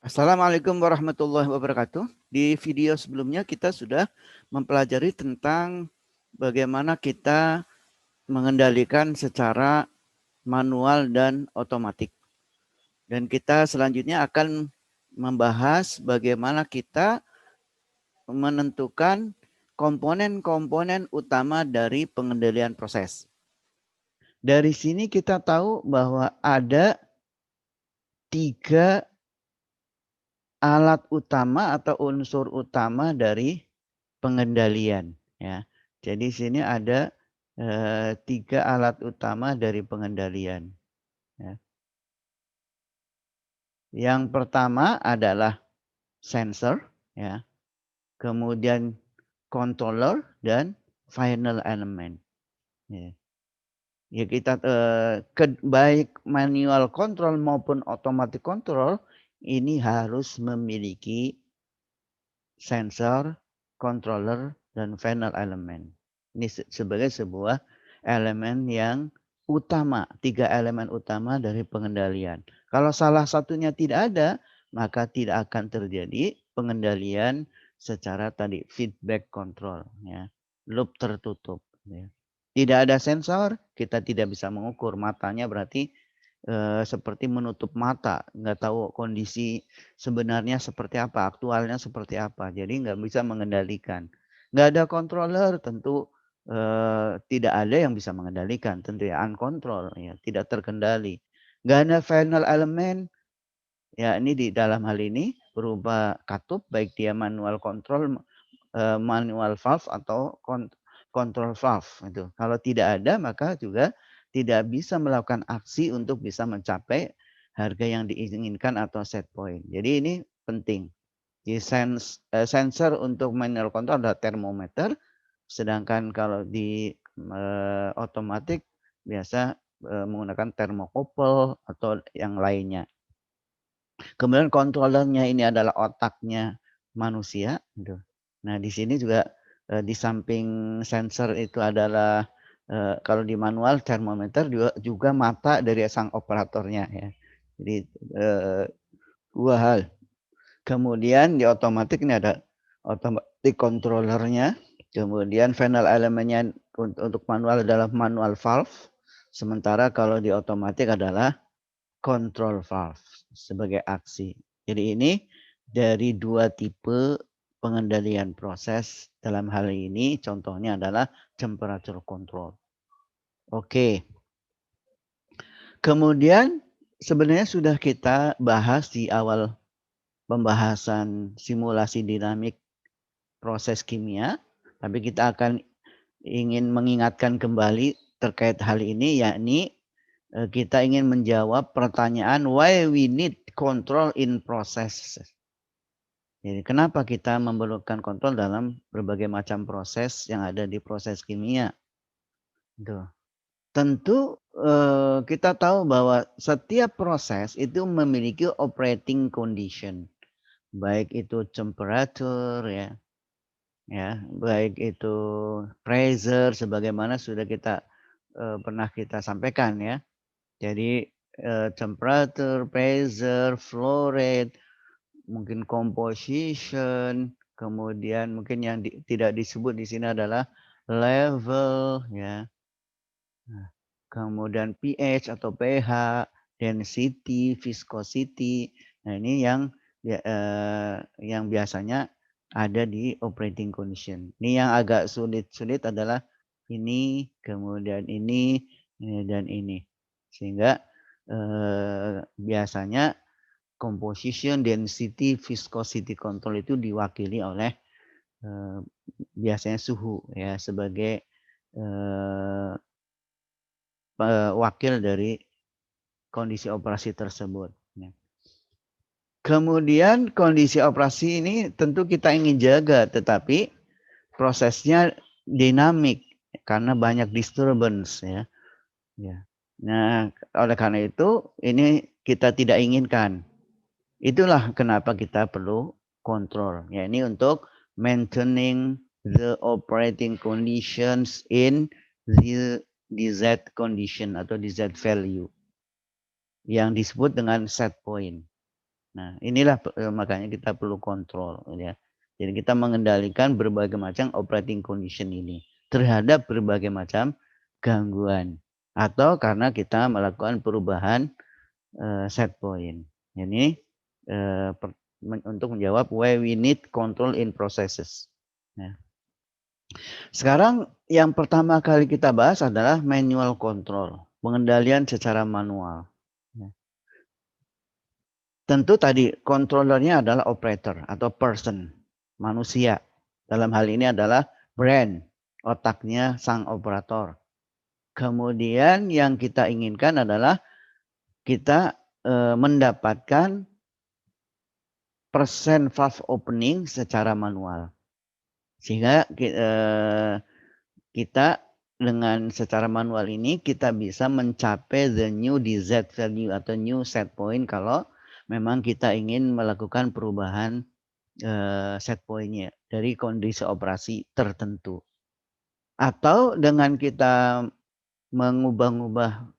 Assalamualaikum warahmatullahi wabarakatuh. Di video sebelumnya kita sudah mempelajari tentang bagaimana kita mengendalikan secara manual dan otomatik. Dan kita selanjutnya akan membahas bagaimana kita menentukan komponen-komponen utama dari pengendalian proses. Dari sini kita tahu bahwa ada 3 alat utama atau unsur utama dari pengendalian, ya. Jadi sini ada 3 alat utama dari pengendalian, ya. Yang pertama adalah sensor, ya. Kemudian controller dan final element, ya. Ya kita baik manual control maupun automatic control ini harus memiliki sensor, controller, dan final element. Ini sebagai sebuah elemen yang utama, 3 elemen utama dari pengendalian. Kalau salah satunya tidak ada, maka tidak akan terjadi pengendalian secara tadi feedback control, ya. Loop tertutup, ya. Tidak ada sensor, kita tidak bisa mengukur matanya berarti seperti menutup mata, nggak tahu kondisi sebenarnya seperti apa, aktualnya seperti apa. Jadi nggak bisa mengendalikan. Nggak ada controller tentu tidak ada yang bisa mengendalikan, tentu ya uncontrol, ya tidak terkendali. Nggak ada final element, ya ini di dalam hal ini berupa katup, baik dia manual control, manual valve atau control valve itu. Kalau tidak ada maka juga tidak bisa melakukan aksi untuk bisa mencapai harga yang diinginkan atau set point. Jadi ini penting. Di sensor untuk manual control adalah termometer, sedangkan kalau di otomatis biasa menggunakan thermocouple atau yang lainnya. Kemudian kontrolernya ini adalah otaknya manusia, gitu. Nah, di sini juga di samping sensor itu adalah kalau di manual termometer juga mata dari sang operatornya, ya. Jadi 2 hal. Kemudian di otomatis ini ada otomatis controllernya, kemudian final elemennya untuk manual adalah manual valve, sementara kalau di otomatis adalah control valve sebagai aksi. Jadi ini dari 2 tipe pengendalian proses, dalam hal ini contohnya adalah temperature control. Oke. Kemudian sebenarnya sudah kita bahas di awal pembahasan simulasi dinamik proses kimia, tapi kita akan ingin mengingatkan kembali terkait hal ini, yakni kita ingin menjawab pertanyaan why we need control in process. Jadi kenapa kita memerlukan kontrol dalam berbagai macam proses yang ada di proses kimia? Tuh. Tentu kita tahu bahwa setiap proses itu memiliki operating condition, baik itu temperature, ya, baik itu pressure sebagaimana sudah kita pernah kita sampaikan, ya. Jadi temperature, pressure, flow rate, mungkin composition, kemudian mungkin yang tidak disebut di sini adalah level, ya. Nah, kemudian pH atau pH, density, viscosity. Nah, ini yang biasanya ada di operating condition. Ini yang agak sulit-sulit adalah ini, kemudian ini, dan ini. Sehingga biasanya composition, density, viscosity control itu diwakili oleh biasanya suhu, ya, sebagai wakil dari kondisi operasi tersebut, ya. Kemudian kondisi operasi ini tentu kita ingin jaga, tetapi prosesnya dinamik karena banyak disturbance, ya. Nah, oleh karena itu ini kita tidak inginkan. Itulah kenapa kita perlu kontrol, ya, ini untuk maintaining the operating conditions in the DZ condition atau DZ value yang disebut dengan set point. Nah, inilah makanya kita perlu kontrol ya. Jadi kita mengendalikan berbagai macam operating condition ini terhadap berbagai macam gangguan atau karena kita melakukan perubahan set point. Ini untuk menjawab why we need control in processes. Ya. Sekarang yang pertama kali kita bahas adalah manual control, pengendalian secara manual. Ya. Tentu tadi controllernya adalah operator atau person, manusia. Dalam hal ini adalah brain, otaknya sang operator. Kemudian yang kita inginkan adalah kita mendapatkan persen valve opening secara manual. Sehingga kita dengan secara manual ini kita bisa mencapai the new desired value atau new set point kalau memang kita ingin melakukan perubahan set point-nya dari kondisi operasi tertentu. Atau dengan kita mengubah-ubah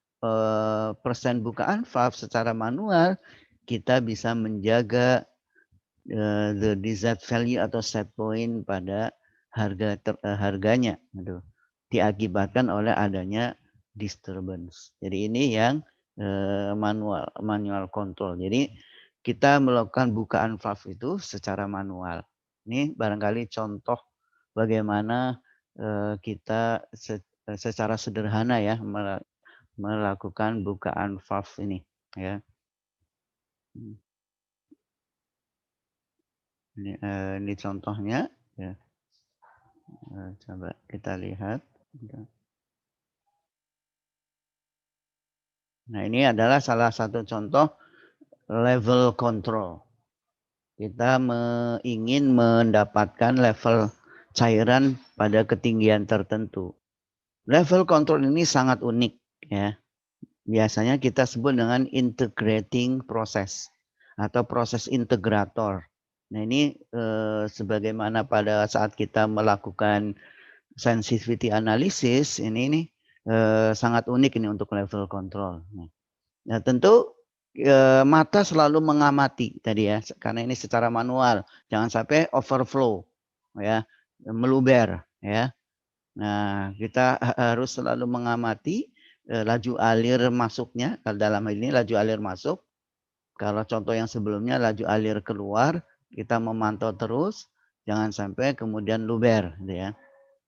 persen bukaan valve secara manual, kita bisa menjaga the desired value atau set point pada harganya gitu, diakibatkan oleh adanya disturbance. Jadi ini yang manual control. Jadi kita melakukan bukaan valve itu secara manual. Ini barangkali contoh bagaimana kita secara sederhana ya melakukan bukaan valve ini ya. Ini contohnya ya. Coba kita lihat. Nah, ini adalah salah satu contoh level control. Kita ingin mendapatkan level cairan pada ketinggian tertentu. Level control ini sangat unik ya. Biasanya kita sebut dengan integrating process atau proses integrator. Nah, ini sebagaimana pada saat kita melakukan sensitivity analysis ini sangat unik ini untuk level control. Nah, tentu mata selalu mengamati tadi ya, karena ini secara manual, jangan sampai overflow ya, meluber ya. Nah, kita harus selalu mengamati laju alir masuknya. Dalam hal ini laju alir masuk. Kalau contoh yang sebelumnya laju alir keluar, kita memantau terus, jangan sampai kemudian luber, gitu ya.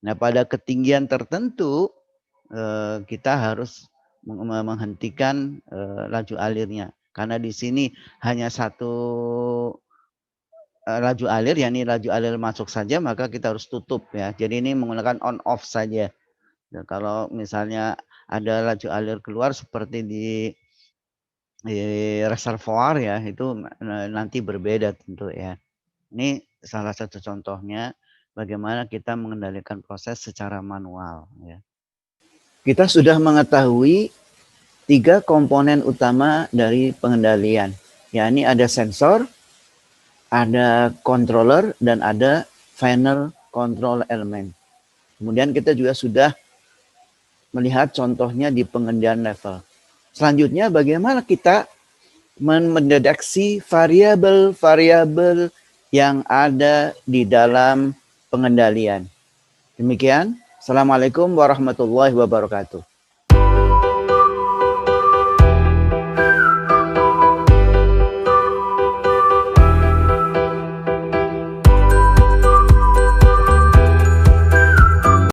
Nah, pada ketinggian tertentu kita harus menghentikan laju alirnya, karena di sini hanya satu laju alir, yakni laju alir masuk saja, maka kita harus tutup ya. Jadi ini menggunakan on off saja. Nah, kalau misalnya ada laju alir keluar seperti di reservoir ya, itu nanti berbeda tentu ya. Ini salah satu contohnya bagaimana kita mengendalikan proses secara manual ya. Kita sudah mengetahui 3 komponen utama dari pengendalian. Yakni ada sensor, ada controller, dan ada final control element. Kemudian kita juga sudah melihat contohnya di pengendalian level. Selanjutnya bagaimana kita mendeteksi variabel-variabel yang ada di dalam pengendalian. Demikian. Assalamualaikum warahmatullahi wabarakatuh.